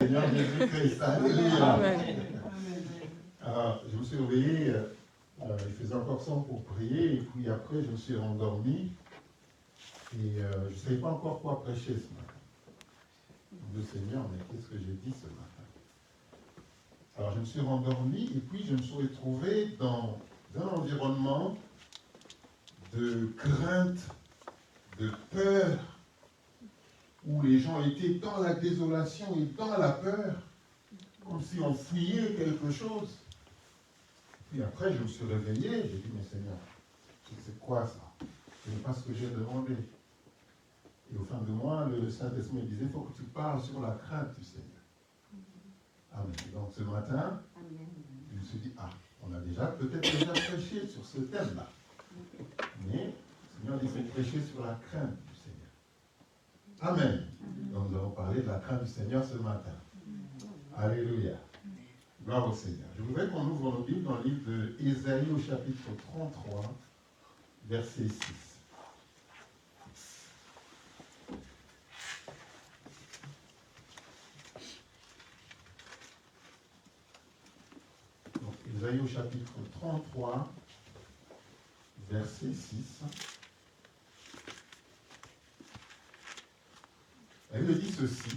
Seigneur Jésus-Christ. Alléluia. Alors, je me suis réveillé, il faisait encore temps pour prier, et puis après, je me suis rendormi, et je ne savais pas encore quoi prêcher ce matin. Le Seigneur, mais qu'est-ce que j'ai dit ce matin? Alors, je me suis rendormi, et puis je me suis retrouvé dans un environnement de crainte, de peur, où les gens étaient dans la désolation et dans la peur, comme si on fuyait quelque chose. Puis après, je me suis réveillé, j'ai dit, mais Seigneur, c'est quoi ça? Ce n'est pas ce que j'ai demandé. Et au fond de moi, le Saint-Esprit me disait, il faut que tu parles sur la crainte du Seigneur. Amen. Donc ce matin, je me suis dit, on a peut-être déjà prêché sur ce thème-là. Mais le Seigneur dit, il faut prêcher sur la crainte du Seigneur. Amen. Donc nous allons parler de la crainte du Seigneur ce matin. Alléluia. Gloire au Seigneur. Je voudrais qu'on ouvre nos Bibles dans le livre d'Ésaïe au chapitre 33, verset 6. Donc, Ésaïe au chapitre 33, verset 6. Elle me dit ceci.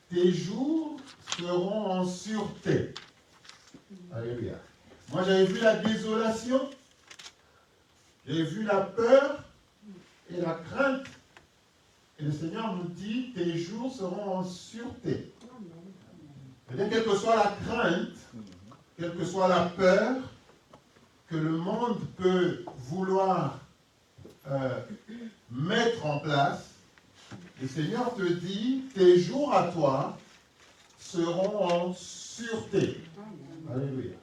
Tes jours seront en sûreté. Alléluia. Moi, j'avais vu la désolation, j'avais vu la peur et la crainte. Et le Seigneur nous dit, tes jours seront en sûreté. C'est-à-dire, quelle que soit la crainte, quelle que soit la peur que le monde peut vouloir mettre en place, le Seigneur te dit, tes jours à toi seront en sûreté. Alléluia.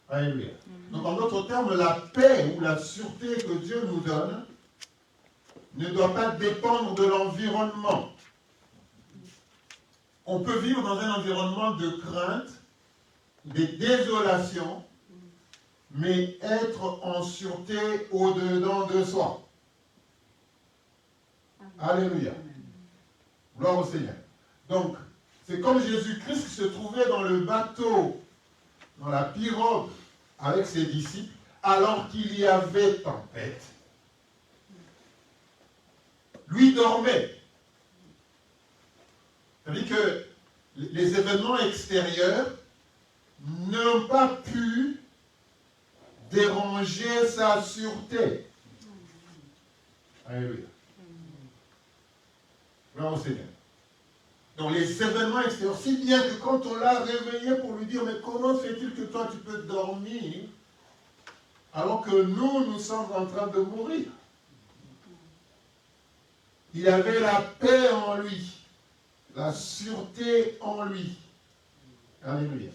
Alléluia. Donc en d'autres termes, la paix ou la sûreté que Dieu nous donne ne doit pas dépendre de l'environnement. On peut vivre dans un environnement de crainte, de désolation, mais être en sûreté au-dedans de soi. Alléluia. Gloire au Seigneur. Donc, c'est comme Jésus-Christ qui se trouvait dans le bateau, dans la pirogue, avec ses disciples, alors qu'il y avait tempête. Lui dormait. C'est-à-dire que les événements extérieurs n'ont pas pu déranger sa sûreté. Alléluia. Gloire au Seigneur. Donc les événements extérieurs, si bien que quand on l'a réveillé pour lui dire, mais comment fait-il que toi tu peux dormir alors que nous sommes en train de mourir? Il avait la paix en lui, la sûreté en lui. Alléluia.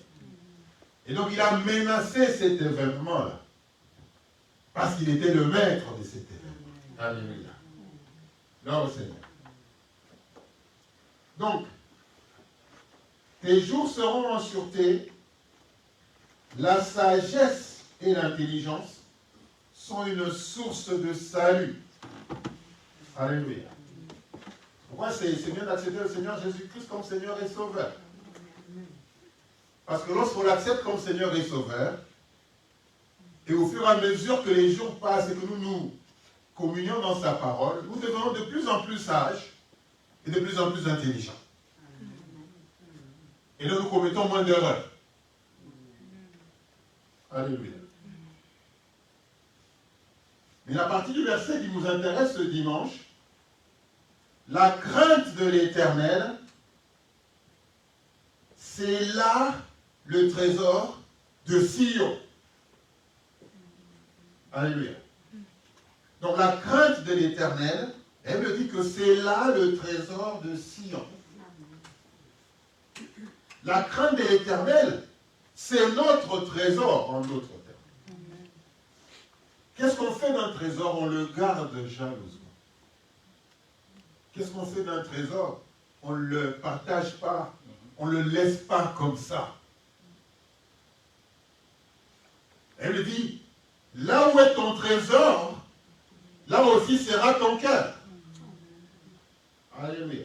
Et donc il a menacé cet événement-là, parce qu'il était le maître de cet événement. Alléluia. Gloire au Seigneur. Donc, tes jours seront en sûreté, la sagesse et l'intelligence sont une source de salut. Alléluia. Pourquoi c'est bien d'accepter le Seigneur Jésus-Christ comme Seigneur et Sauveur? Parce que lorsqu'on l'accepte comme Seigneur et Sauveur, et au fur et à mesure que les jours passent et que nous communions dans sa parole, nous devenons de plus en plus sages et de plus en plus intelligents. Et là, nous commettons moins d'erreurs. Alléluia. Mais la partie du verset qui nous intéresse ce dimanche, la crainte de l'Éternel, c'est là le trésor de Sion. Alléluia. Donc la crainte de l'Éternel, elle me dit que c'est là le trésor de Sion. La crainte de l'Éternel, c'est notre trésor, en d'autres termes. Qu'est-ce qu'on fait d'un trésor? On le garde jalousement. Qu'est-ce qu'on fait d'un trésor? On ne le partage pas, on ne le laisse pas comme ça. Elle dit, là où est ton trésor, là aussi sera ton cœur. Alléluia.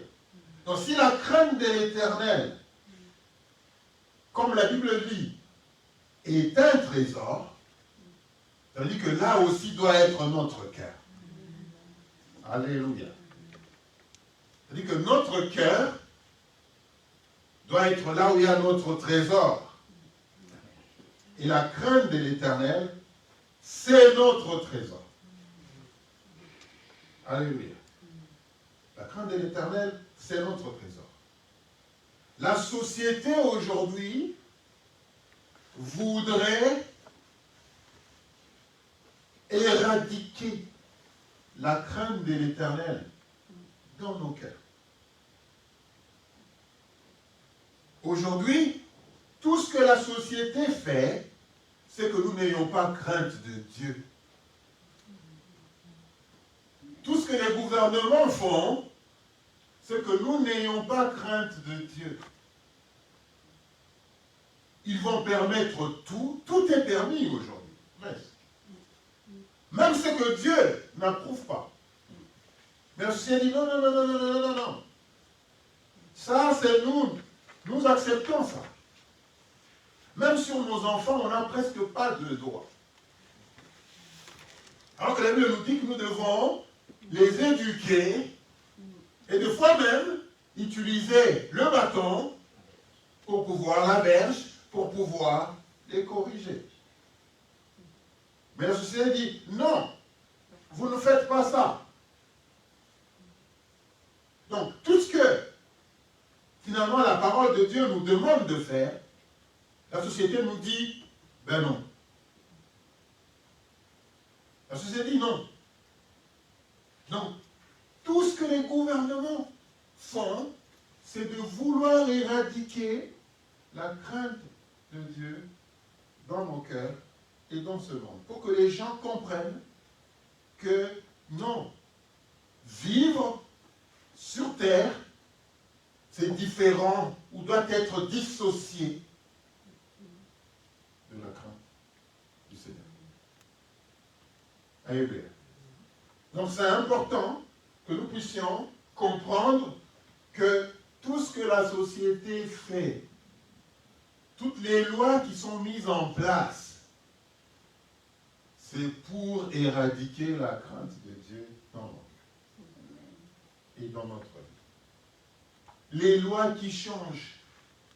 Donc si la crainte de l'Éternel, comme la Bible dit, est un trésor, ça veut dire que là aussi doit être notre cœur. Alléluia. Ça veut dire que notre cœur doit être là où il y a notre trésor. Et la crainte de l'Éternel, c'est notre trésor. Alléluia. La crainte de l'Éternel, c'est notre trésor. La société aujourd'hui voudrait éradiquer la crainte de l'Éternel dans nos cœurs. Aujourd'hui, tout ce que la société fait, c'est que nous n'ayons pas crainte de Dieu. Tout ce que les gouvernements font, c'est que nous n'ayons pas crainte de Dieu. Ils vont permettre tout, tout est permis aujourd'hui, presque. Même ce que Dieu n'approuve pas. Mais le Seigneur dit non, non, non, non, non, non, non, non. Ça, c'est nous acceptons ça. Même sur nos enfants, on n'a presque pas de droit. Alors que la Bible nous dit que nous devons les éduquer et de fois même utiliser le bâton pour pouvoir la verge, pour pouvoir les corriger. Mais la société dit non, vous ne faites pas ça. Donc tout ce que finalement la parole de Dieu nous demande de faire, la société nous dit ben non. La société dit non. Donc, tout ce que les gouvernements font, c'est de vouloir éradiquer la crainte de Dieu dans nos cœurs et dans ce monde. Pour que les gens comprennent que non, vivre sur terre, c'est différent ou doit être dissocié de la crainte du Seigneur. Alléluia. Donc c'est important que nous puissions comprendre que tout ce que la société fait, toutes les lois qui sont mises en place, c'est pour éradiquer la crainte de Dieu dans notre vie et dans notre vie. Les lois qui changent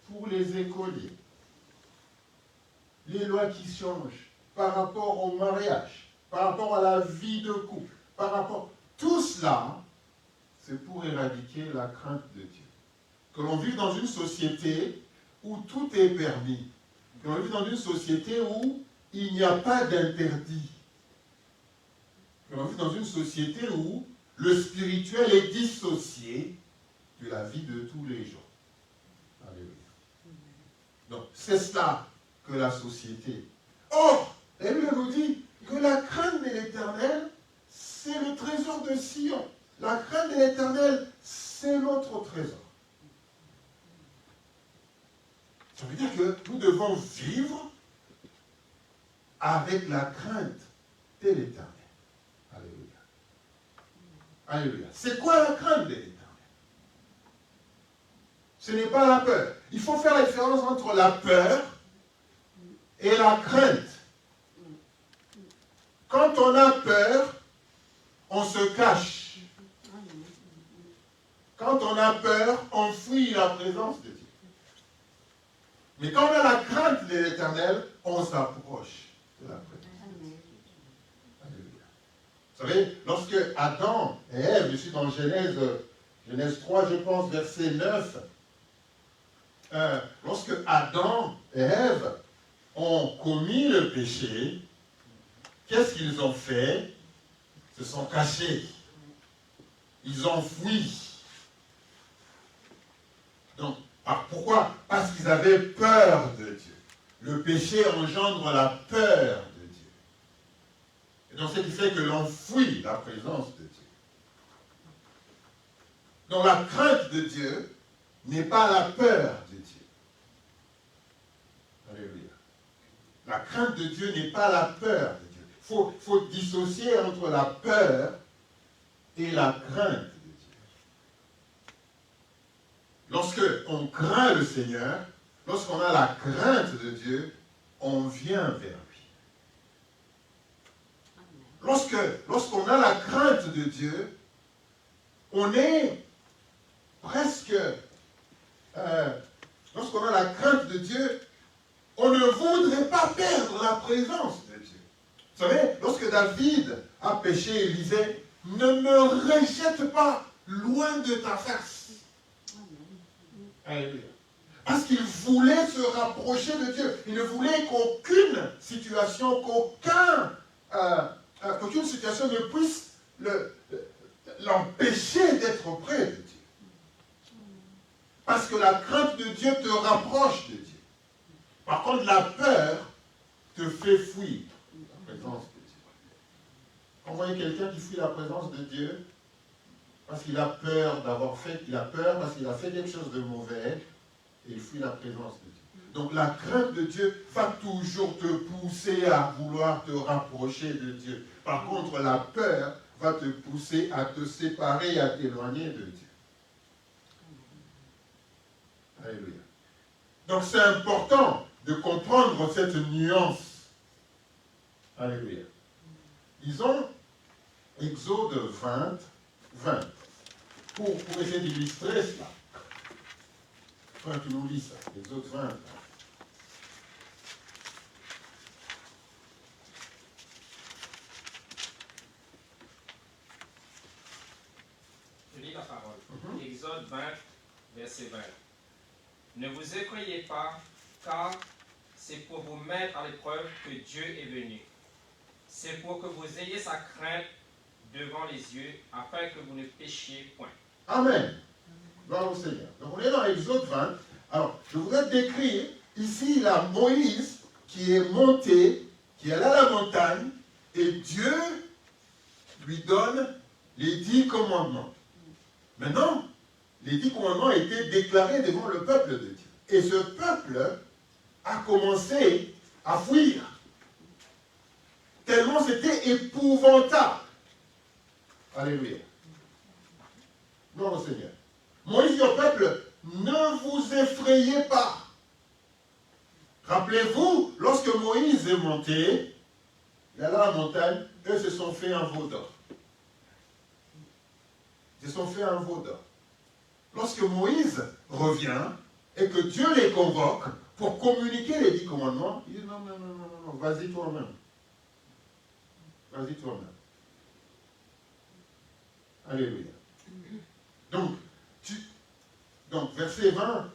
pour les écoliers, les lois qui changent par rapport au mariage, par rapport à la vie de couple, par rapport... Tout cela, c'est pour éradiquer la crainte de Dieu. Que l'on vive dans une société où tout est permis. Que l'on vive dans une société où il n'y a pas d'interdit. Que l'on vive dans une société où le spirituel est dissocié de la vie de tous les jours. Alléluia. Donc, c'est cela que la société... Or, la Bible nous dit que la crainte de l'Éternel, c'est le trésor de Sion. La crainte de l'Éternel, c'est notre trésor. Ça veut dire que nous devons vivre avec la crainte de l'Éternel. Alléluia. Alléluia. C'est quoi la crainte de l'Éternel? Ce n'est pas la peur. Il faut faire la différence entre la peur et la crainte. Quand on a peur, on se cache. Quand on a peur, on fuit la présence de Dieu. Mais quand on a la crainte de l'Éternel, on s'approche de la présence. Alléluia. Vous savez, lorsque Adam et Ève, je suis dans Genèse 3, je pense, verset 9, lorsque Adam et Ève ont commis le péché, qu'est-ce qu'ils ont fait? Ils se sont cachés. Ils ont fui. Donc, pourquoi? Parce qu'ils avaient peur de Dieu. Le péché engendre la peur de Dieu. Et donc, ce qui fait que l'on fuit la présence de Dieu. Donc, la crainte de Dieu n'est pas la peur de Dieu. Alléluia. La crainte de Dieu n'est pas la peur de Dieu. Il faut dissocier entre la peur et la crainte de Dieu. on craint le Seigneur, lorsqu'on a la crainte de Dieu, on vient vers lui. Lorsqu'on a la crainte de Dieu, on est presque... lorsqu'on a la crainte de Dieu, on ne voudrait pas perdre la présence de Dieu. Vous savez, lorsque David a péché, il disait, ne me rejette pas loin de ta face. Alléluia. Parce qu'il voulait se rapprocher de Dieu. Il ne voulait qu'aucune situation, qu'aucune situation ne puisse l'empêcher d'être près de Dieu. Parce que la crainte de Dieu te rapproche de Dieu. Par contre, la peur te fait fuir la présence de Dieu. Quand vous voyez quelqu'un qui fuit la présence de Dieu, parce qu'il a peur il a peur parce qu'il a fait quelque chose de mauvais, et il fuit la présence de Dieu. Donc la crainte de Dieu va toujours te pousser à vouloir te rapprocher de Dieu. Par contre, la peur va te pousser à te séparer et à t'éloigner de Dieu. Alléluia. Donc c'est important de comprendre cette nuance. Alléluia. Disons Exode 20. Pour essayer d'illustrer cela. Frère, tu nous lis ça. Exode 20. Je lis la parole. Exode 20, verset 20. Ne vous effrayez pas, car c'est pour vous mettre à l'épreuve que Dieu est venu. C'est pour que vous ayez sa crainte devant les yeux, afin que vous ne péchiez point. Amen. Gloire au Seigneur. Donc on est dans Exode 20. Alors, je voudrais décrire, ici, il y a Moïse qui est monté, qui est allé à la montagne, et Dieu lui donne les 10 commandements. Maintenant, les 10 commandements ont été déclarés devant le peuple de Dieu. Et ce peuple a commencé à fuir. Tellement c'était épouvantable. Alléluia. Gloire au Seigneur. Moïse dit au peuple, ne vous effrayez pas. Rappelez-vous, lorsque Moïse est monté, il est allé à la montagne, eux se sont fait un veau d'or. Ils se sont fait un veau d'or. Lorsque Moïse revient et que Dieu les convoque pour communiquer les 10 commandements, il dit non, vas-y toi-même. Vas-y toi-même. Alléluia. Donc, verset 20.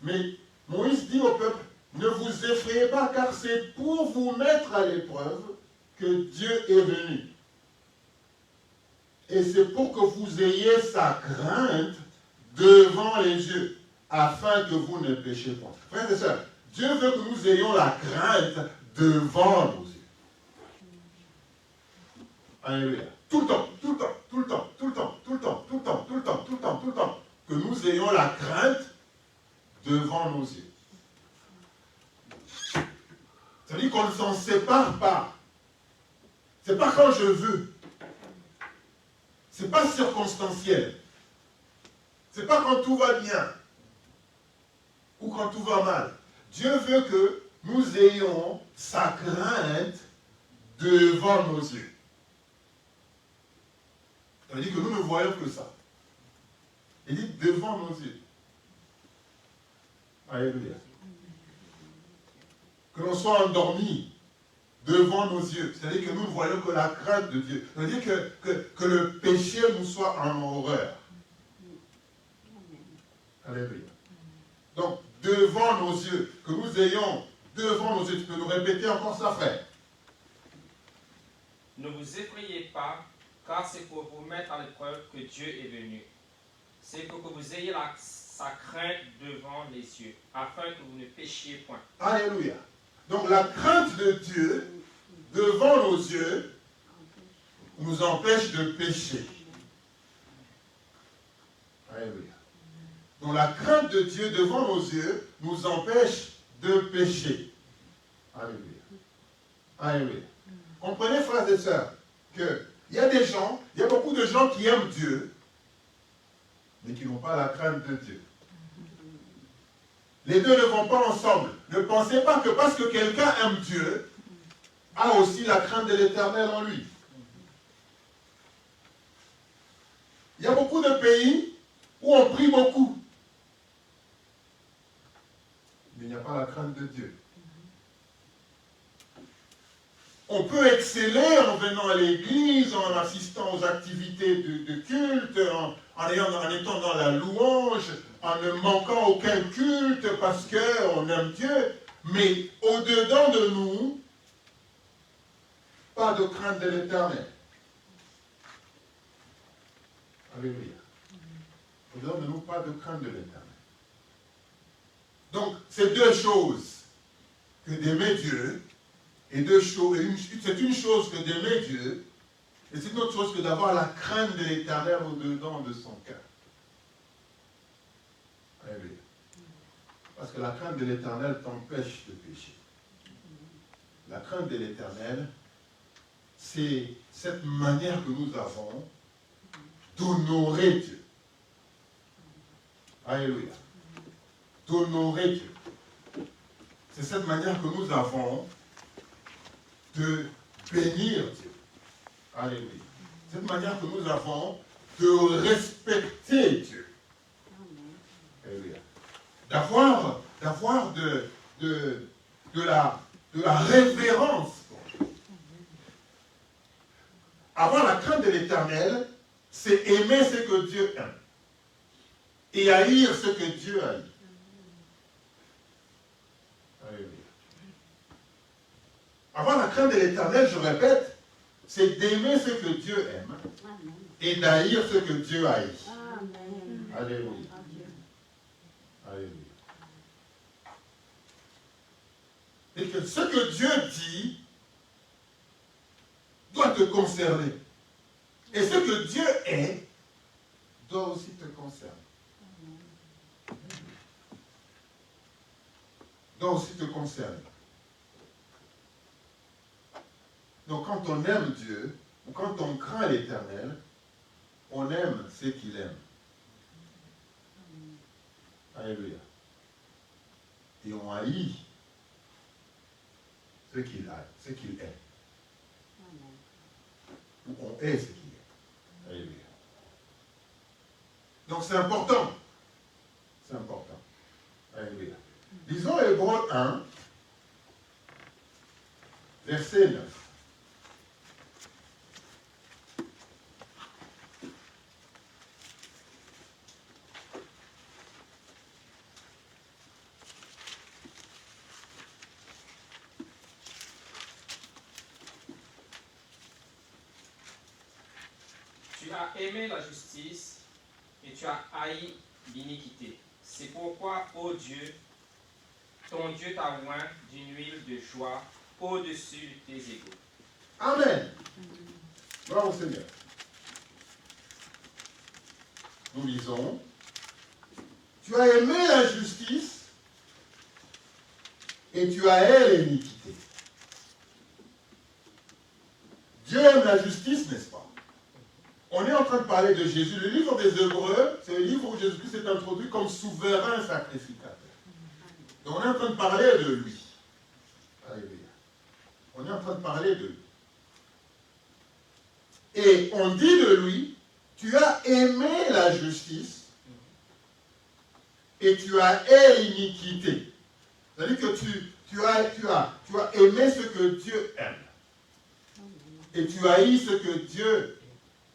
Mais Moïse dit au peuple, ne vous effrayez pas, car c'est pour vous mettre à l'épreuve que Dieu est venu. Et c'est pour que vous ayez sa crainte devant les yeux, afin que vous ne péchiez pas. Frères et sœurs, Dieu veut que nous ayons la crainte devant nos yeux. Alléluia. Tout le temps. Que nous ayons la crainte devant nos yeux. C'est-à-dire qu'on ne s'en sépare pas. C'est pas quand je veux. C'est pas circonstanciel. C'est pas quand tout va bien. Ou quand tout va mal. Dieu veut que nous ayons sa crainte devant nos yeux. C'est-à-dire que nous ne voyons que ça. Il dit devant nos yeux. Alléluia. Que l'on soit endormi devant nos yeux. C'est-à-dire que nous ne voyons que la crainte de Dieu. C'est-à-dire que le péché nous soit en horreur. Alléluia. Donc, devant nos yeux. Que nous ayons devant nos yeux. Tu peux nous répéter encore ça, frère? Ne vous effrayez pas, car c'est pour vous mettre à l'épreuve que Dieu est venu. C'est pour que vous ayez sa crainte devant les yeux, afin que vous ne péchiez point. Alléluia. Donc la crainte de Dieu devant nos yeux nous empêche de pécher. Alléluia. Donc la crainte de Dieu devant nos yeux nous empêche de pécher. Alléluia. Alléluia. Comprenez, frères et sœurs, qu'il y a beaucoup de gens qui aiment Dieu, mais qui n'ont pas la crainte de Dieu. Les deux ne vont pas ensemble. Ne pensez pas que parce que quelqu'un aime Dieu, a aussi la crainte de l'Éternel en lui. Il y a beaucoup de pays où on prie beaucoup. Mais il n'y a pas la crainte de Dieu. On peut exceller en venant à l'église, en assistant aux activités de culte, en étant dans la louange, en ne manquant aucun culte parce qu'on aime Dieu. Mais au-dedans de nous, pas de crainte de l'Éternel. Alléluia. Au-dedans de nous, pas de crainte de l'Éternel. Donc, c'est deux choses que d'aimer Dieu, et deux choses. C'est une chose que d'aimer Dieu, et c'est une autre chose que d'avoir la crainte de l'Éternel au-dedans de son cœur. Alléluia. Parce que la crainte de l'Éternel t'empêche de pécher. La crainte de l'Éternel, c'est cette manière que nous avons d'honorer Dieu. Alléluia. D'honorer Dieu. C'est cette manière que nous avons de bénir Dieu. Alléluia. Cette manière que nous avons de respecter Dieu. Alléluia. D'avoir de la révérence. Avoir la crainte de l'Éternel, c'est aimer ce que Dieu aime. Et haïr ce que Dieu haït. Alléluia. Avoir la crainte de l'Éternel, je répète, c'est d'aimer ce que Dieu aime. Amen. Et d'haïr ce que Dieu haït. Amen. Alléluia. Alléluia. Et que ce que Dieu dit doit te concerner. Et ce que Dieu est doit aussi te concerner. Doit aussi te concerner. Donc quand on aime Dieu, ou quand on craint l'Éternel, on aime ce qu'il aime. Alléluia. Et on haït ce qu'il a, ce qu'il est. Ou on est ce qu'il est. Alléluia. Donc c'est important. C'est important. Alléluia. Lisons Hébreux 1, verset 9. Tu as aimé la justice et tu as haï l'iniquité. C'est pourquoi, ô Dieu, ton Dieu t'a oint d'une huile de joie au-dessus de tes égaux. Amen. Gloire au Seigneur. Nous lisons, tu as aimé la justice et tu as haï l'iniquité. Dieu aime la justice, n'est-ce pas? On est en train de parler de Jésus. Le livre des Hébreux, c'est le livre où Jésus-Christ est introduit comme souverain sacrificateur. Donc on est en train de parler de lui. Alléluia. On est en train de parler de lui. Et on dit de lui, tu as aimé la justice et tu as haï l'iniquité. C'est-à-dire que tu as aimé ce que Dieu aime. Et tu haïs ce que Dieu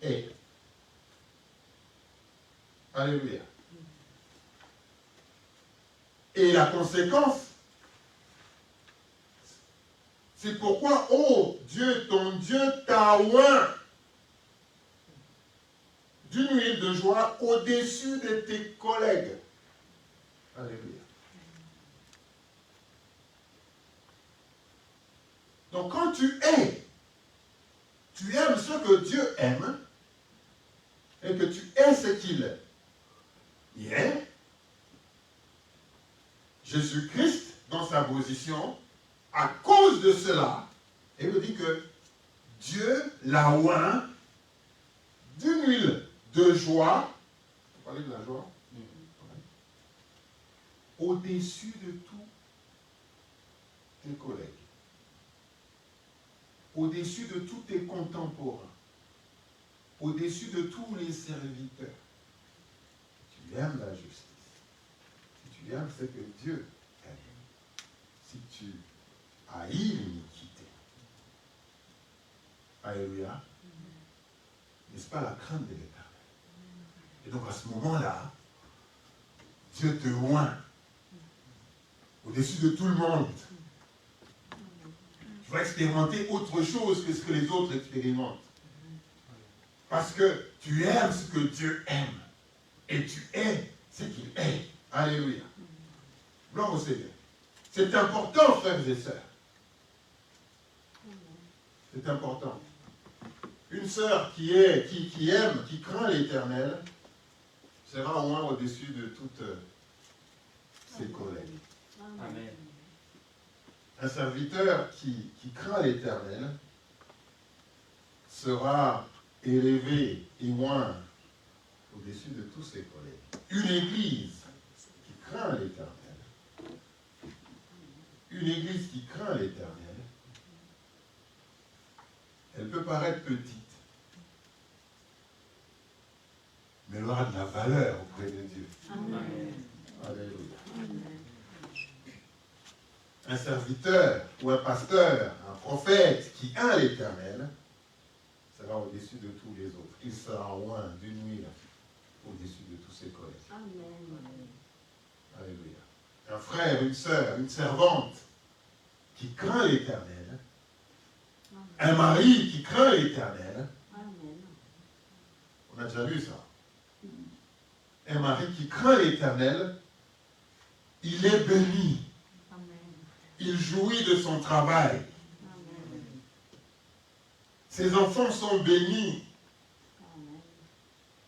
est. Alléluia. Et la conséquence, c'est pourquoi, oh Dieu, ton Dieu t'a oint d'une huile de joie au-dessus de tes collègues. Alléluia. Donc quand tu aimes ce que Dieu aime, et que tu es ce qu'il est, Jésus-Christ, dans sa position, à cause de cela, il veut dire que Dieu l'a oint d'une huile de joie, vous parlez de la joie, au-dessus de tous tes collègues, au-dessus de tous tes contemporains, au-dessus de tous les serviteurs. Tu aimes la justice. Si tu aimes ce que Dieu aime. Si tu haïs l'iniquité. Alléluia. N'est-ce pas la crainte de l'Éternel? Et donc à ce moment-là, Dieu te oint au-dessus de tout le monde. Tu vas expérimenter autre chose que ce que les autres expérimentent. Parce que tu aimes ce que Dieu aime. Et tu es ce qu'il est. Alléluia. Gloire au Seigneur. C'est important, frères et sœurs. C'est important. Une sœur qui aime, qui craint l'Éternel, sera au moins au-dessus de toutes ses collègues. Amen. Un serviteur qui craint l'Éternel sera élevé et moins au-dessus de tous ses collègues. Une église qui craint l'Éternel, elle peut paraître petite, mais elle aura de la valeur auprès de Dieu. Amen. Alléluia. Un serviteur ou un pasteur, un prophète qui a l'Éternel sera au-dessus de tous les autres. Il sera loin d'une nuit au-dessus de tous ses collègues. Amen. Alléluia. Un frère, une sœur, une servante qui craint l'Éternel, un mari qui craint l'Éternel, on a déjà vu ça. Un mari qui craint l'Éternel, il est béni. Il jouit de son travail. Ses enfants sont bénis.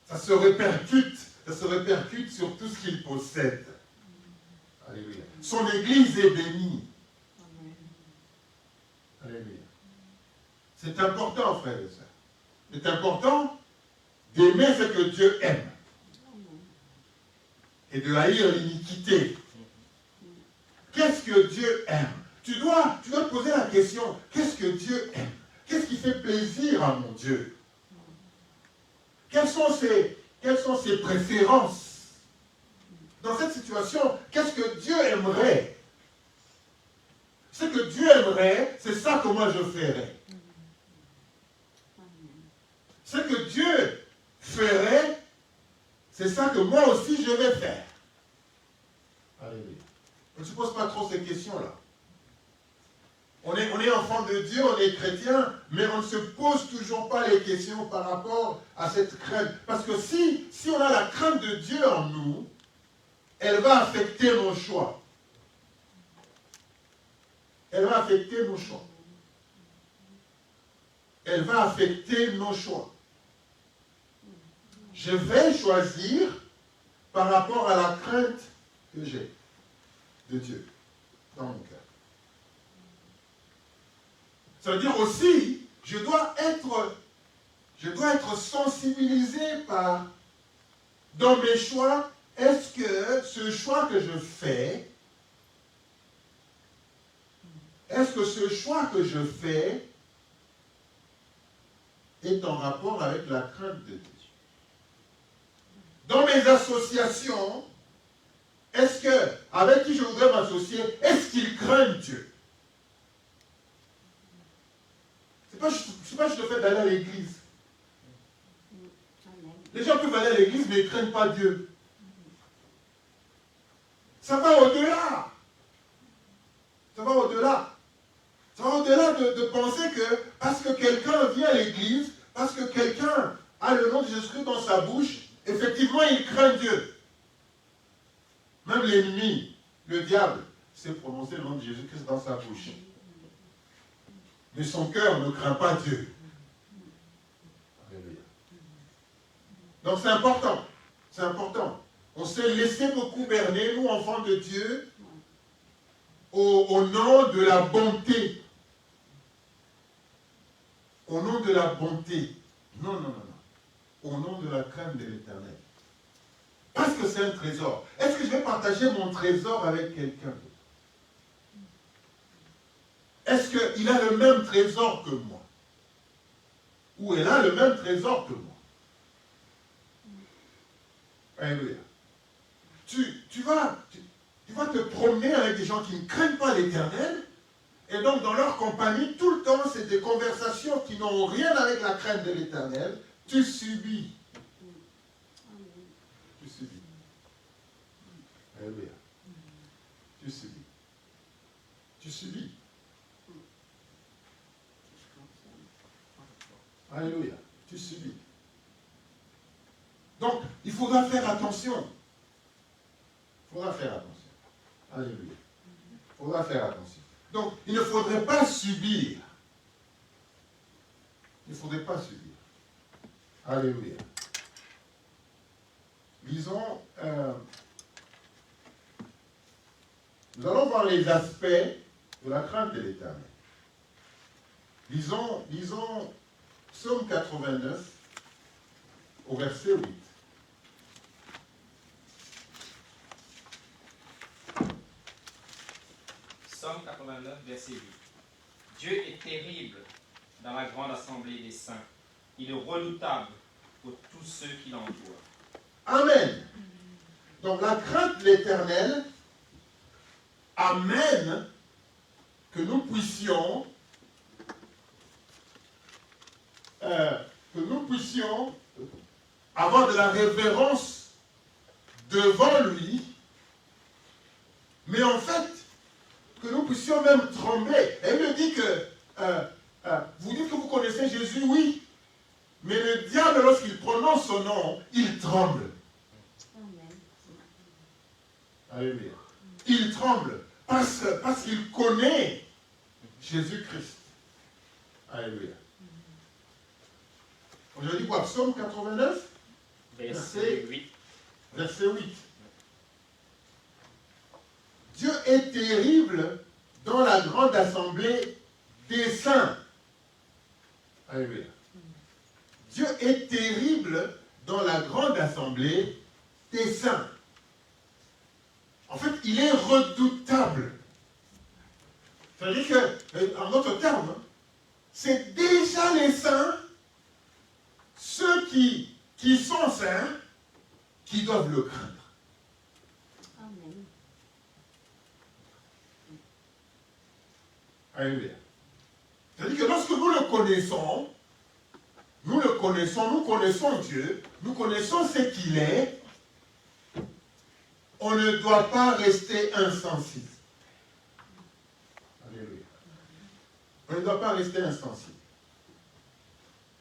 Ça se répercute sur tout ce qu'il possède. Alléluia. Son église est bénie. Alléluia. C'est important, frères et sœurs. C'est important d'aimer ce que Dieu aime. Et de haïr l'iniquité. Qu'est-ce que Dieu aime? Tu dois te poser la question, qu'est-ce que Dieu aime? Qu'est-ce qui fait plaisir à mon Dieu? Quelles sont ses préférences? Dans cette situation, qu'est-ce que Dieu aimerait? Ce que Dieu aimerait, c'est ça que moi je ferais. Ce que Dieu ferait, c'est ça que moi aussi je vais faire. Alléluia. On ne se pose pas trop ces questions-là. On est enfant de Dieu, on est chrétien, mais on ne se pose toujours pas les questions par rapport à cette crainte. Parce que si on a la crainte de Dieu en nous, elle va affecter nos choix. Elle va affecter nos choix. Elle va affecter nos choix. Je vais choisir par rapport à la crainte que j'ai de Dieu dans mon cœur. Ça veut dire aussi, je dois être sensibilisé dans mes choix. Est-ce que ce choix que je fais, est en rapport avec la crainte de Dieu? Dans mes associations, avec qui je voudrais m'associer, est-ce qu'ils craignent Dieu? C'est pas juste le fait d'aller à l'église. Les gens peuvent aller à l'église, mais ils ne craignent pas Dieu. Ça va au-delà. Ça va au-delà. Ça va au-delà de penser que parce que quelqu'un vient à l'église, parce que quelqu'un a le nom de Jésus-Christ dans sa bouche, effectivement, il craint Dieu. Même l'ennemi, le diable, sait prononcer le nom de Jésus-Christ dans sa bouche. Mais son cœur ne craint pas Dieu. Alléluia. Donc c'est important. C'est important. On s'est laissé beaucoup berner, nous, enfants de Dieu, au nom de la bonté. Au nom de la bonté. Non. Au nom de la crainte de l'Éternel. Parce que c'est un trésor. Est-ce que je vais partager mon trésor avec quelqu'un d'autre? Est-ce qu'il a le même trésor que moi? Ou elle a le même trésor que moi? Alléluia. Tu vas te promener avec des gens qui ne craignent pas l'Éternel, et donc dans leur compagnie, tout le temps, c'est des conversations qui n'ont rien avec la crainte de l'Éternel. Tu subis. Tu subis. Alléluia. Tu subis. Tu subis. Alléluia. Tu subis. Donc, il faudra faire attention. Il faudra faire attention. Alléluia. Il faudra faire attention. Donc, il ne faudrait pas subir. Il ne faudrait pas subir. Alléluia. Disons, nous allons voir les aspects de la crainte de l'Éternel. Disons, Psaume 89, au verset 8. Psaume 89, verset 8. Dieu est terrible dans la grande assemblée des saints. Il est redoutable pour tous ceux qui l'entourent. Amen. Donc la crainte de l'Éternel amène que nous puissions avoir de la révérence devant lui, mais en fait, que nous puissions même trembler. Elle me dit que, vous dites que vous connaissez Jésus, oui, mais le diable, lorsqu'il prononce son nom, il tremble. Alléluia. Il tremble parce qu'il connaît Jésus-Christ. Alléluia. Aujourd'hui, quoi? Psaume 89, verset 8. Verset 8. Dieu est terrible dans la grande assemblée des saints. Alléluia. Dieu est terrible dans la grande assemblée des saints. En fait, il est redoutable. C'est-à-dire que, en d'autres termes, c'est déjà les saints, ceux qui sont saints, qui doivent le craindre. Amen. Alléluia. C'est-à-dire que lorsque nous le connaissons, nous connaissons Dieu, nous connaissons ce qu'il est, on ne doit pas rester insensible. Alléluia. On ne doit pas rester insensible.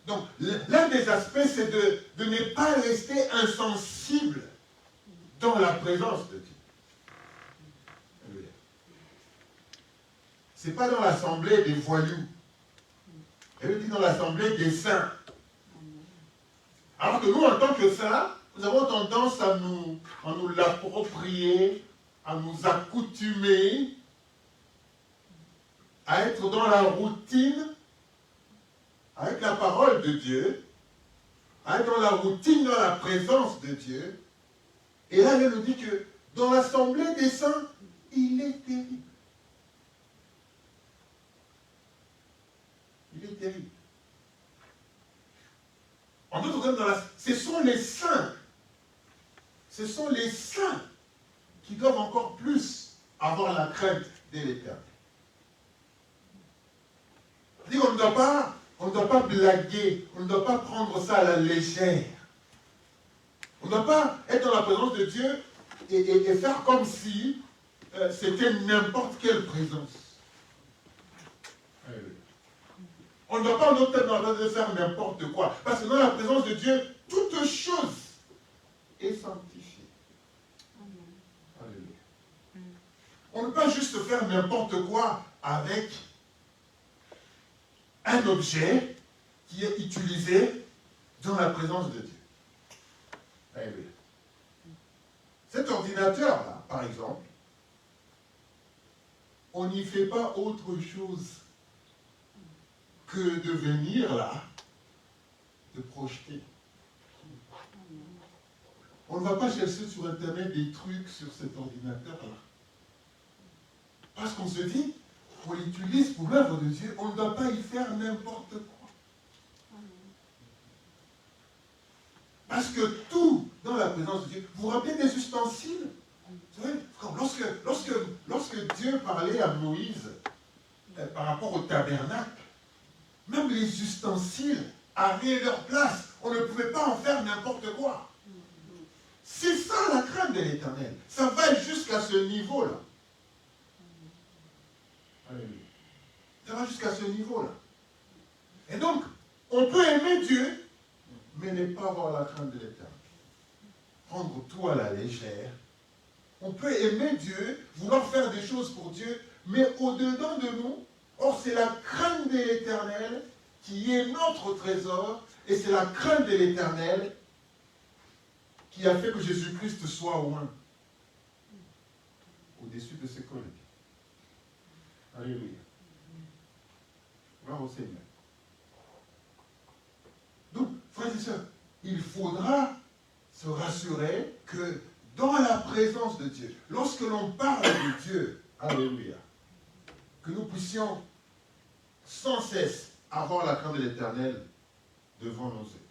Donc, l'un des aspects, c'est de ne pas rester insensible dans la présence de Dieu. Alléluia. Ce n'est pas dans l'assemblée des voyous. Elle dit dans l'assemblée des saints. Alors que nous, en tant que saints, nous avons tendance à nous l'approprier, à nous accoutumer, à être dans la routine avec la parole de Dieu, à être dans la routine, dans la présence de Dieu. Et là, elle nous dit que dans l'assemblée des saints, il est terrible. Il est terrible. En d'autres termes, ce sont les saints. Ce sont les saints qui doivent encore plus avoir la crainte de l'Éternel. On ne doit pas blaguer, on ne doit pas prendre ça à la légère. On ne doit pas être dans la présence de Dieu et faire comme si c'était n'importe quelle présence. On ne doit pas en aucun temps de faire n'importe quoi. Parce que dans la présence de Dieu, toute chose est sanctifiée. Alléluia. On ne peut pas juste faire n'importe quoi avec un objet qui est utilisé dans la présence de Dieu. Alléluia. Cet ordinateur-là, par exemple, on n'y fait pas autre chose que de venir là, de projeter. On ne va pas chercher sur Internet des trucs sur cet ordinateur-là. Parce qu'on se dit, on l'utilise pour l'œuvre de Dieu, on ne doit pas y faire n'importe quoi. Parce que tout dans la présence de Dieu, vous vous rappelez des ustensiles? Vous savez, lorsque Dieu parlait à Moïse par rapport au tabernacle, même les ustensiles avaient leur place. On ne pouvait pas en faire n'importe quoi. C'est ça la crainte de l'Éternel. Ça va jusqu'à ce niveau-là. Alléluia. Ça va jusqu'à ce niveau-là. Et donc, on peut aimer Dieu, mais ne pas avoir la crainte de l'Éternel. Prendre tout à la légère. On peut aimer Dieu, vouloir faire des choses pour Dieu, mais au-dedans de nous, or c'est la crainte de l'Éternel qui est notre trésor, et c'est la crainte de l'Éternel qui a fait que Jésus-Christ soit loin, au-dessus de ses collègues. Alléluia. Gloire au Seigneur. Donc, frères et sœurs, il faudra se rassurer que dans la présence de Dieu, lorsque l'on parle de Dieu, alléluia, que nous puissions sans cesse avoir la crainte de l'Éternel devant nos yeux.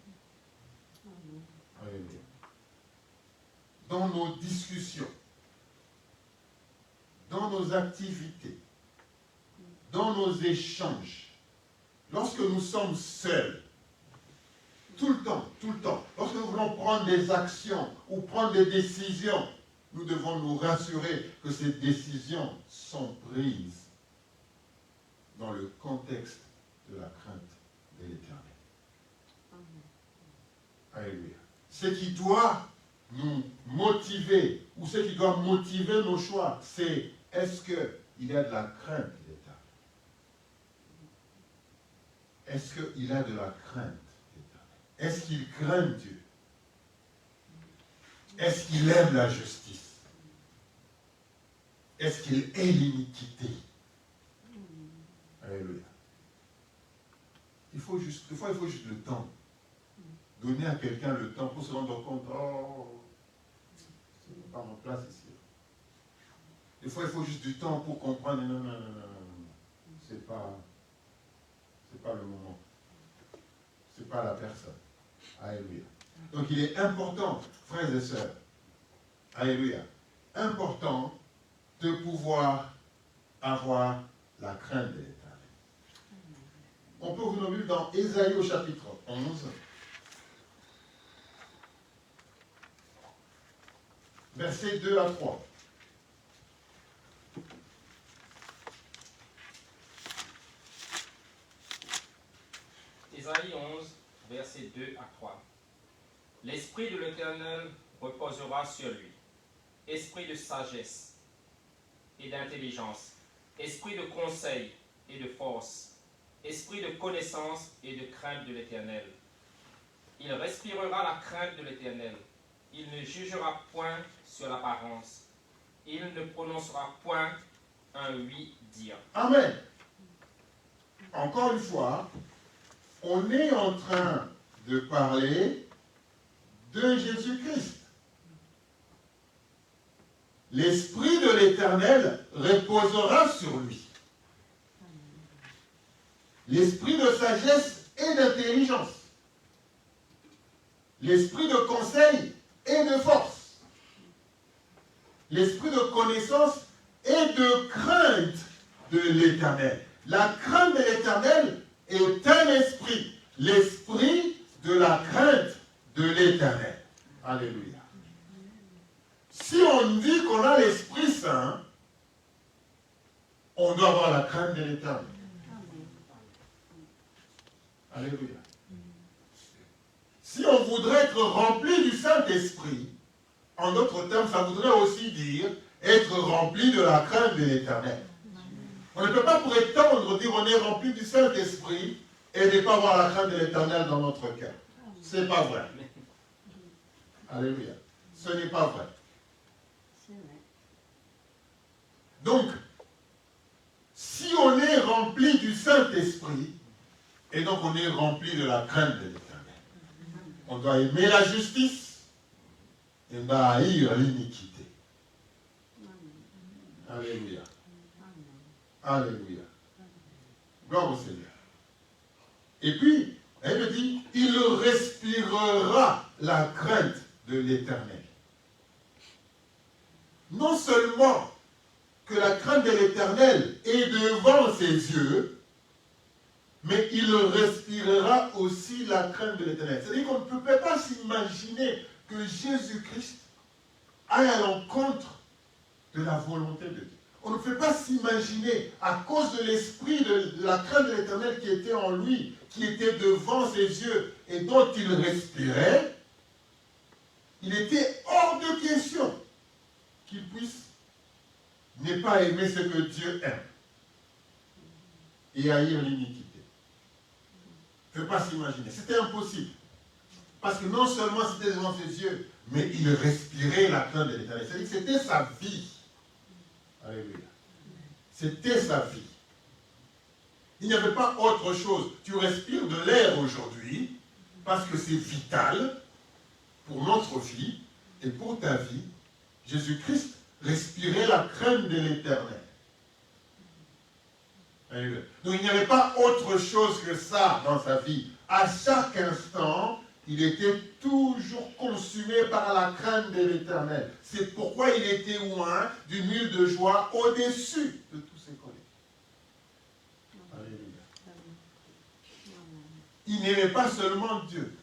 Alléluia. Dans nos discussions, dans nos activités, dans nos échanges, lorsque nous sommes seuls, tout le temps, lorsque nous voulons prendre des actions ou prendre des décisions, nous devons nous rassurer que ces décisions sont prises dans le contexte de la crainte de l'Éternel. Alléluia. Ce qui doit nous motiver, ou ce qui doit motiver nos choix, c'est est-ce qu'il y a de la crainte de l'Éternel? Est-ce qu'il a de la crainte? Est-ce qu'il craint Dieu? Est-ce qu'il aime la justice? Est-ce qu'il hait l'iniquité? Alléluia. Des fois, il faut juste le temps. Donner à quelqu'un le temps pour se rendre compte, oh, c'est pas ma place ici. Des fois, il faut juste du temps pour comprendre, non, c'est pas le moment. C'est pas la personne. Alléluia. Donc il est important, frères et sœurs, alléluia, important de pouvoir avoir la crainte de l'Éternel. On peut vous nommer dans Ésaïe au chapitre 11. Versets 2 à 3. Ésaïe 11, versets 2 à 3. L'Esprit de l'Éternel reposera sur lui. Esprit de sagesse et d'intelligence. Esprit de conseil et de force. Esprit de connaissance et de crainte de l'Éternel. Il respirera la crainte de l'Éternel. Il ne jugera point sur l'apparence. Il ne prononcera point un oui dire. Amen. Encore une fois, on est en train de parler de Jésus-Christ. L'Esprit de l'Éternel reposera sur lui. L'Esprit de sagesse et d'intelligence. L'Esprit de conseil et de force. L'Esprit de connaissance et de crainte de l'Éternel. La crainte de l'Éternel est un esprit, l'esprit de la crainte de l'Éternel. Alléluia. Si on dit qu'on a l'Esprit Saint, on doit avoir la crainte de l'Éternel. Alléluia. Si on voudrait être rempli du Saint-Esprit, en d'autres termes, ça voudrait aussi dire être rempli de la crainte de l'Éternel. On ne peut pas prétendre dire on est rempli du Saint-Esprit et ne pas avoir la crainte de l'Éternel dans notre cœur. Ce n'est pas vrai. Alléluia. Ce n'est pas vrai. Donc, si on est rempli du Saint-Esprit, et donc on est rempli de la crainte de l'Éternel, on doit aimer la justice, et d'haïr l'iniquité. Amen. Alléluia. Amen. Alléluia. Gloire au Seigneur. Et puis, elle me dit, il respirera la crainte de l'Éternel. Non seulement que la crainte de l'Éternel est devant ses yeux, mais il respirera aussi la crainte de l'Éternel. C'est-à-dire qu'on ne peut pas s'imaginer que Jésus-Christ aille à l'encontre de la volonté de Dieu. On ne peut pas s'imaginer, à cause de l'esprit de la crainte de l'Éternel qui était en lui, qui était devant ses yeux et dont il respirait, il était hors de question qu'il puisse ne pas aimer ce que Dieu aime et haïr l'iniquité. On ne peut pas s'imaginer. C'était impossible. Parce que non seulement c'était devant ses yeux, mais il respirait la crainte de l'Éternel. C'est-à-dire que c'était sa vie. Alléluia. C'était sa vie. Il n'y avait pas autre chose. Tu respires de l'air aujourd'hui parce que c'est vital pour notre vie et pour ta vie. Jésus-Christ respirait la crainte de l'Éternel. Alléluia. Donc il n'y avait pas autre chose que ça dans sa vie. À chaque instant, il était toujours consumé par la crainte de l'Éternel. C'est pourquoi il était oint d'une huile de joie au-dessus de tous ses collègues. Alléluia. Il n'aimait pas seulement Dieu,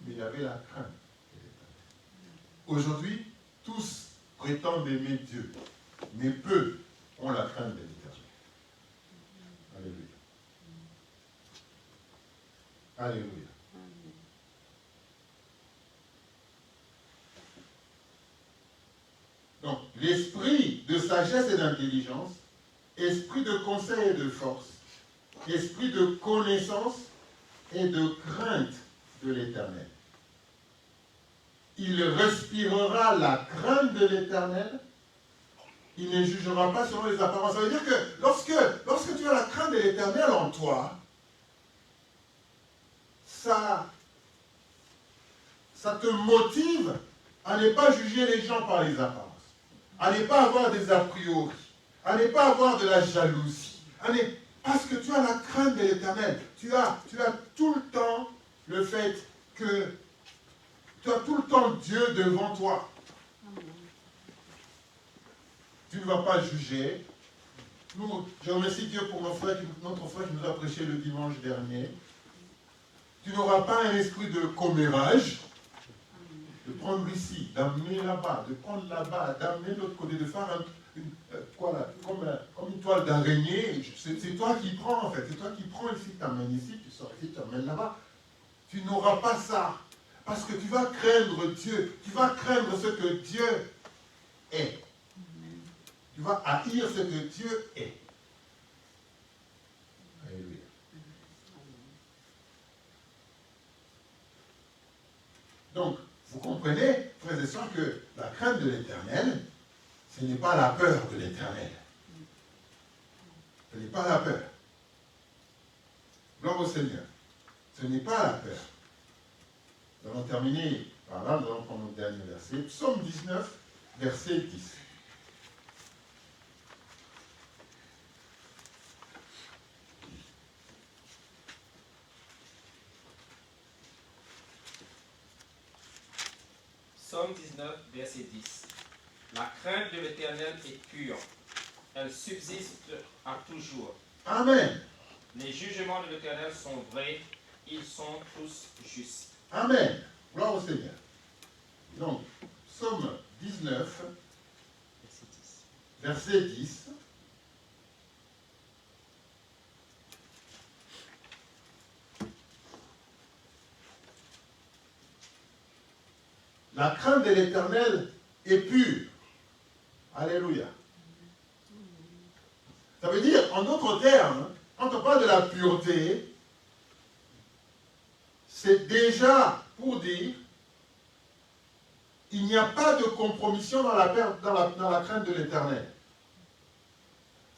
mais il avait la crainte de l'Éternel. Aujourd'hui, tous prétendent aimer Dieu, mais peu ont la crainte de l'Éternel. Alléluia. Alléluia. Donc, l'esprit de sagesse et d'intelligence, esprit de conseil et de force, esprit de connaissance et de crainte de l'Éternel. Il respirera la crainte de l'Éternel. Il ne jugera pas selon les apparences. Ça veut dire que lorsque tu as la crainte de l'Éternel en toi, ça te motive à ne pas juger les gens par les apparences, à ne pas avoir des a priori, à ne pas avoir de la jalousie, parce que tu as la crainte de l'Éternel. Tu as tout le temps le fait que tu as tout le temps Dieu devant toi. Tu ne vas pas juger. Je remercie Dieu pour notre frère qui nous a prêché le dimanche dernier. Tu n'auras pas un esprit de commérage, de prendre ici, d'amener là-bas, de prendre là-bas, d'amener de l'autre côté, de faire comme une toile d'araignée. C'est toi qui prends en fait. C'est toi qui prends ici, tu amènes ici, tu sors ici, tu amènes là-bas. Tu n'auras pas ça. Parce que tu vas craindre Dieu. Tu vas craindre ce que Dieu est. Tu vas haïr ce que Dieu est. Alléluia. Donc, vous comprenez, frères et sœurs, que la crainte de l'Éternel, ce n'est pas la peur de l'Éternel. Ce n'est pas la peur. Gloire au Seigneur. Ce n'est pas la peur. Nous allons terminer par là, nous allons prendre notre dernier verset. Psaume 19, verset 10. Psaume 19, verset 10. La crainte de l'Éternel est pure. Elle subsiste à toujours. Amen. Les jugements de l'Éternel sont vrais. Ils sont tous justes. Amen. Gloire au Seigneur. Donc, Psaume 19, verset 10. La crainte de l'Éternel est pure. Alléluia. Ça veut dire, en d'autres termes, quand on parle de la pureté, c'est déjà pour dire il n'y a pas de compromission dans la crainte de l'Éternel.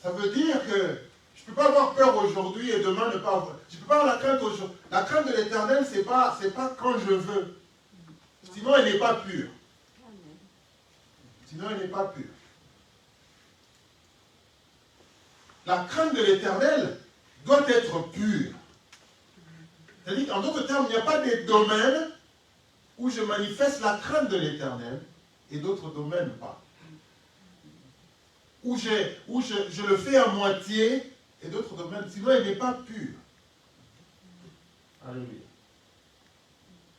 Ça veut dire que je ne peux pas avoir peur aujourd'hui et demain ne pas avoir. Je ne peux pas avoir la crainte aujourd'hui. La crainte de l'Éternel, c'est pas quand je veux. Sinon, elle n'est pas pure. sinon il n'est pas pur. La crainte de l'Éternel doit être pure. C'est-à-dire, en d'autres termes, il n'y a pas des domaines où je manifeste la crainte de l'Éternel et d'autres domaines pas. Où je le fais à moitié et d'autres domaines, sinon il n'est pas pur. Alléluia.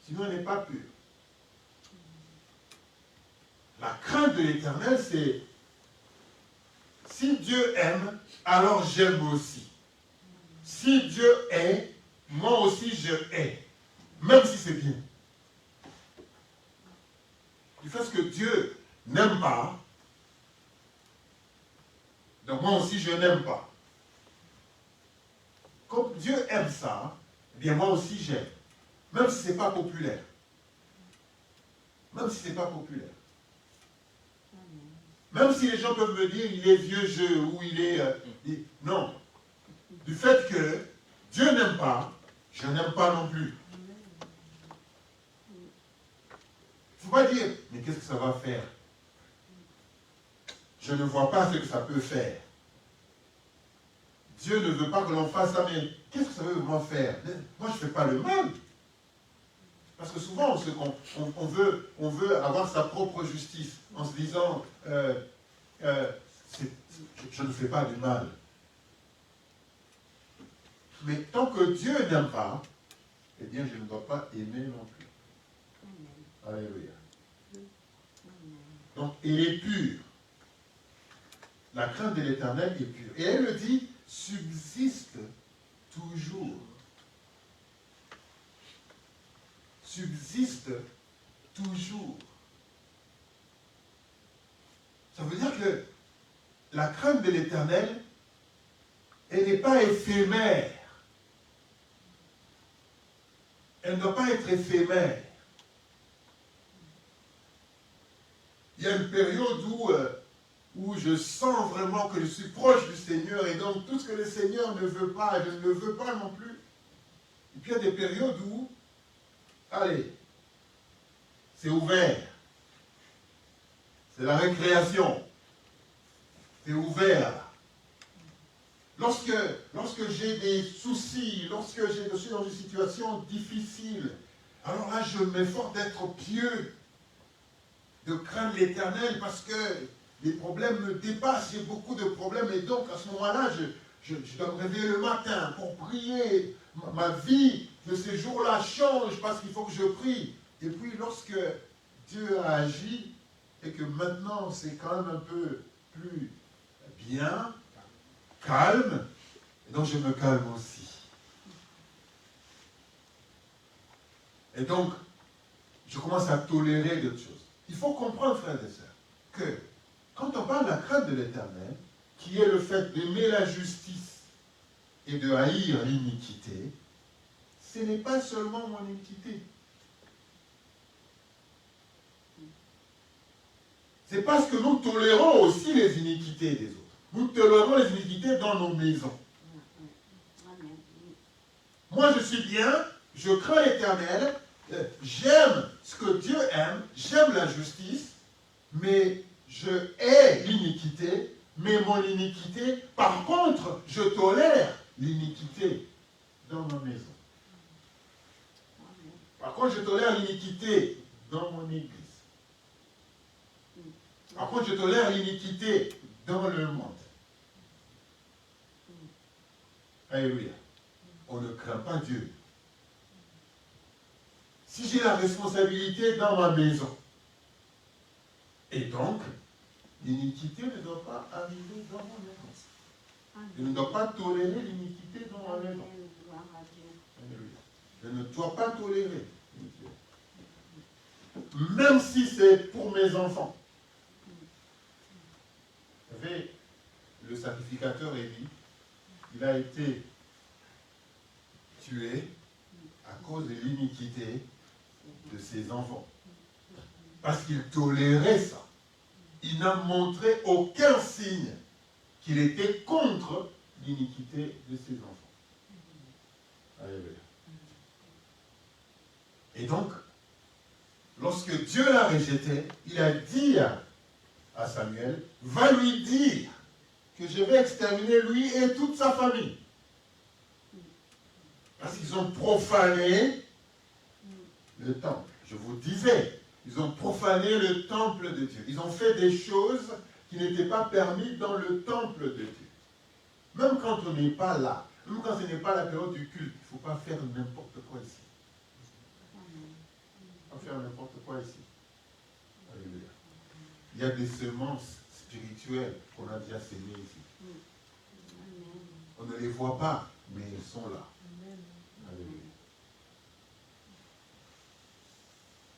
Sinon il n'est pas pur. La crainte de l'Éternel, c'est si Dieu aime, alors j'aime aussi. Si Dieu hait, moi aussi je hais. Même si c'est bien. Du fait que Dieu n'aime pas, donc moi aussi je n'aime pas. Comme Dieu aime ça, eh bien moi aussi j'aime. Même si ce n'est pas populaire. Même si ce n'est pas populaire. Même si les gens peuvent me dire il est vieux jeu ou il est... non. Du fait que Dieu n'aime pas, je n'aime pas non plus. Il ne faut pas dire, mais qu'est-ce que ça va faire? Je ne vois pas ce que ça peut faire. Dieu ne veut pas que l'on fasse ça, mais qu'est-ce que ça veut vraiment faire? Moi, je ne fais pas le mal. Parce que souvent, on veut avoir sa propre justice en se disant, je ne fais pas du mal. Mais tant que Dieu n'aime pas, eh bien, je ne dois pas aimer non plus. Alléluia. Donc, il est pur. La crainte de l'Éternel est pure. Et elle le dit, subsiste toujours. Subsiste toujours. Ça veut dire que la crainte de l'Éternel, elle n'est pas éphémère. Elle ne doit pas être éphémère. Il y a une période où je sens vraiment que je suis proche du Seigneur et donc tout ce que le Seigneur ne veut pas, je ne le veux pas non plus. Et puis il y a des périodes où, allez, c'est ouvert. C'est la récréation. C'est ouvert. Lorsque j'ai des soucis, lorsque je suis dans une situation difficile, alors là je m'efforce d'être pieux, de craindre l'Éternel parce que les problèmes me dépassent, j'ai beaucoup de problèmes et donc à ce moment-là je dois me réveiller le matin pour prier. Ma vie de ces jours-là change parce qu'il faut que je prie. Et puis lorsque Dieu a agi et que maintenant c'est quand même un peu plus bien, calme, et donc je me calme aussi. Et donc, je commence à tolérer d'autres choses. Il faut comprendre, frères et sœurs, que quand on parle de la crainte de l'Éternel, qui est le fait d'aimer la justice et de haïr l'iniquité, ce n'est pas seulement mon iniquité. C'est parce que nous tolérons aussi les iniquités des autres. Nous tolérons les iniquités dans nos maisons. Moi, je suis bien, je crains l'Éternel, j'aime ce que Dieu aime, j'aime la justice, mais je hais l'iniquité, mais mon iniquité, par contre, je tolère l'iniquité dans ma maison. Par contre, je tolère l'iniquité dans mon église. Par contre, je tolère l'iniquité dans le monde. Alléluia. On ne craint pas Dieu. Si j'ai la responsabilité dans ma maison, et donc, l'iniquité ne doit pas arriver dans mon maison. Je ne dois pas tolérer l'iniquité dans ma maison. Je ne dois pas tolérer l'iniquité. Même si c'est pour mes enfants. Vous savez, le sacrificateur Élie, il a été tué à cause de l'iniquité de ses enfants. Parce qu'il tolérait ça. Il n'a montré aucun signe qu'il était contre l'iniquité de ses enfants. Alléluia. Et donc, lorsque Dieu l'a rejeté, il a dit à Samuel, va lui dire que je vais exterminer lui et toute sa famille. Parce qu'ils ont profané le temple. Je vous disais, ils ont profané le temple de Dieu. Ils ont fait des choses qui n'étaient pas permises dans le temple de Dieu. Même quand on n'est pas là, même quand ce n'est pas la période du culte, il ne faut pas faire n'importe quoi ici. Il ne faut pas faire n'importe quoi ici. Alléluia. Il y a des semences spirituelles qu'on a déjà sémées ici. On ne les voit pas, mais elles sont là. Alléluia.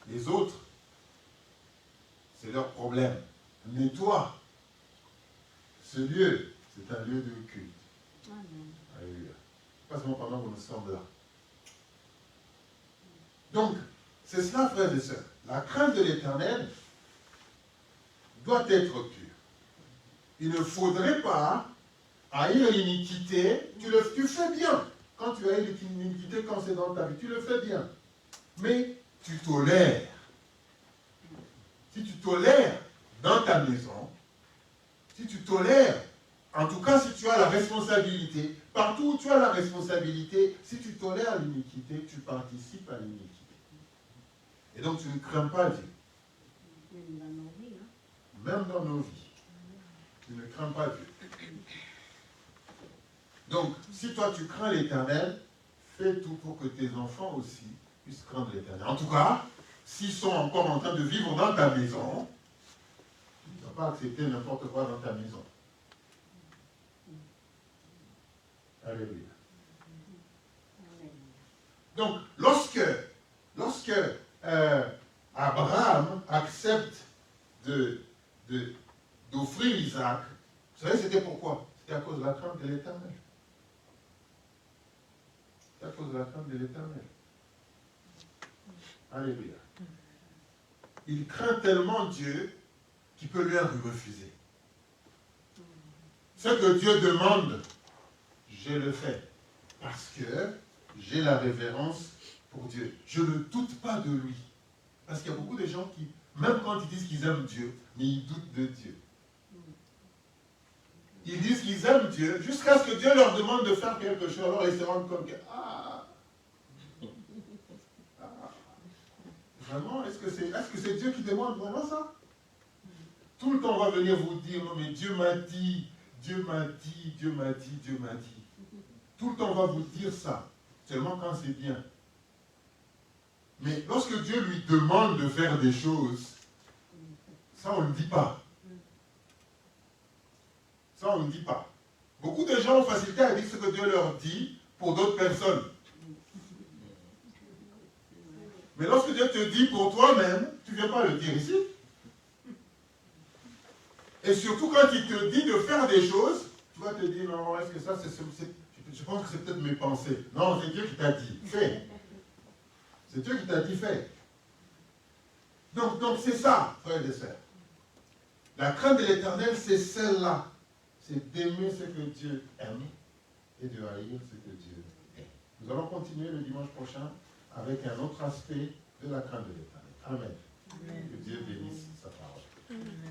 Les autres, c'est leur problème. Nettoie. Ce lieu, c'est un lieu de culte. Alléluia. Pas seulement pendant que nous sommes là. Donc, c'est cela, frères et sœurs. La crainte de l'Éternel doit être pure. Il ne faudrait pas haïr l'iniquité. Tu fais bien. Quand tu haïs l'iniquité, quand c'est dans ta vie, tu le fais bien. Mais tu tolères. Si tu tolères dans ta maison, si tu tolères, en tout cas si tu as la responsabilité, partout où tu as la responsabilité, si tu tolères l'iniquité, tu participes à l'iniquité. Et donc tu ne crains pas Dieu. Même dans nos vies. Même dans nos vies. Tu ne crains pas Dieu. Donc, si toi tu crains l'Éternel, fais tout pour que tes enfants aussi puissent craindre l'Éternel. En tout cas, s'ils sont encore en train de vivre dans ta maison, tu ne vas pas accepter n'importe quoi dans ta maison. Alléluia. Donc, lorsque Abraham accepte d'offrir Isaac, vous savez c'était pourquoi? C'était à cause de la crainte de l'Éternel. C'est à cause de la crainte de l'Éternel. Alléluia. Il craint tellement Dieu qu'il peut lui refuser. Ce que Dieu demande, je le fais. Parce que j'ai la révérence pour Dieu. Je ne doute pas de lui. Parce qu'il y a beaucoup de gens qui, même quand ils disent qu'ils aiment Dieu, mais ils doutent de Dieu. Ils disent qu'ils aiment Dieu jusqu'à ce que Dieu leur demande de faire quelque chose. Alors ils se rendent compte que, vraiment, est-ce que c'est Dieu qui demande vraiment ça? Tout le temps on va venir vous dire, non mais Dieu m'a dit, Dieu m'a dit, Dieu m'a dit, Dieu m'a dit. Tout le temps on va vous dire ça, seulement quand c'est bien. Mais lorsque Dieu lui demande de faire des choses, ça on ne le dit pas. Ça on ne dit pas. Beaucoup de gens ont facilité à dire ce que Dieu leur dit pour d'autres personnes. Mais lorsque Dieu te dit pour toi-même, tu ne viens pas le dire ici. Et surtout quand il te dit de faire des choses, tu vas te dire, non, est-ce que ça, je pense que c'est peut-être mes pensées. Non, c'est Dieu qui t'a dit, fais. C'est Dieu qui t'a dit, fais. Donc c'est ça, frères et sœurs. La crainte de l'Éternel, c'est celle-là. C'est d'aimer ce que Dieu aime et de haïr ce que Dieu aime. Nous allons continuer le dimanche prochain avec un autre aspect de la crainte de l'Éternel. Amen. Amen. Que Dieu bénisse sa parole. Amen.